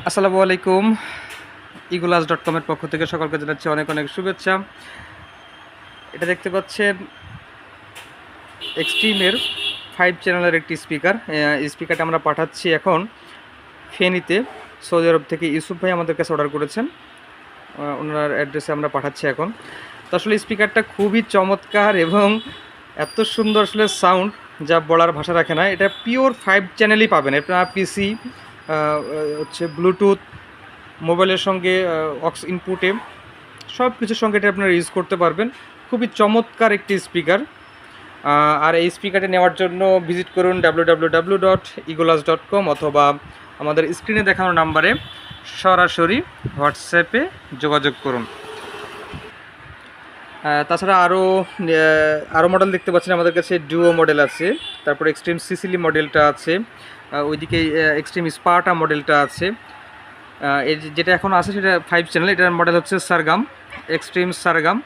আসসালামু আলাইকুম। eagleas.com এর পক্ষ থেকে সকলকে জানাচ্ছি অনেক অনেক শুভেচ্ছা। এটা দেখতে পাচ্ছেন এক্সট্রিমের 5 চ্যানেলের একটি স্পিকার। স্পিকারটা আমরা পাঠাচ্ছি এখন ফেনীতে। সৌদি আরব থেকে ইউসুফ ভাই আমাদের কাছে অর্ডার করেছেন। ওনার অ্যাড্রেসে আমরা পাঠাচ্ছি এখন। তো আসলে স্পিকারটা খুবই চমৎকার এবং এত সুন্দর আসলে সাউন্ড, যা বলার ভাষা রাখে না। এটা পিওর 5 চ্যানেলই পাবেন। আপনার পিসি হচ্ছে ব্লুটুথ, মোবাইলের সঙ্গে অক্স ইনপুটে সব কিছুর সঙ্গে এটা আপনারা ইউজ করতে পারবেন। খুবই চমৎকার একটি স্পিকার। আর এই স্পিকারটি নেওয়ার জন্য ভিজিট করুন www.eagleas.com অথবা আমাদের স্ক্রিনে দেখানো নাম্বারে সরাসরি হোয়াটসঅ্যাপে যোগাযোগ করুন। তাছাড়া আরও মডেল দেখতে পাচ্ছেন আমাদের কাছে। ডুও মডেল আছে, তারপর এক্সট্রিম সিসিলি মডেলটা আছে, ওইদিকে এক্সট্রিম স্পার্টা মডেলটা আছে। এই যেটা এখন আছে সেটা 5 চ্যানেল। এটার মডেল হচ্ছে সারগাম, এক্সট্রিম সারগাম।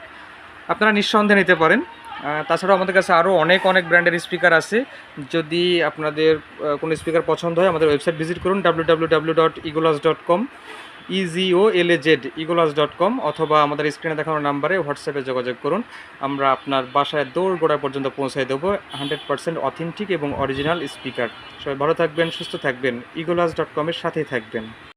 আপনারা নিঃসন্দেহে নিতে পারেন। তাছাড়াও আমাদের কাছে আরও অনেক অনেক ব্র্যান্ডের স্পিকার আছে। যদি আপনাদের কোনো স্পিকার পছন্দ হয় আমাদের ওয়েবসাইট ভিজিট করুন www.eagleas.com eagleaz eagleas.com অথবা আমাদের স্ক্রিনে দেখানো নাম্বারে হোয়াটসঅ্যাপে যোগাযোগ করুন। আমরা আপনার বাসায় দৌড়গোড়া পর্যন্ত পৌঁছায় দেবো 100% অথেন্টিক এবং অরিজিনাল স্পিকার। সবাই ভালো থাকবেন, সুস্থ থাকবেন, eagleas.com এর সাথেই থাকবেন।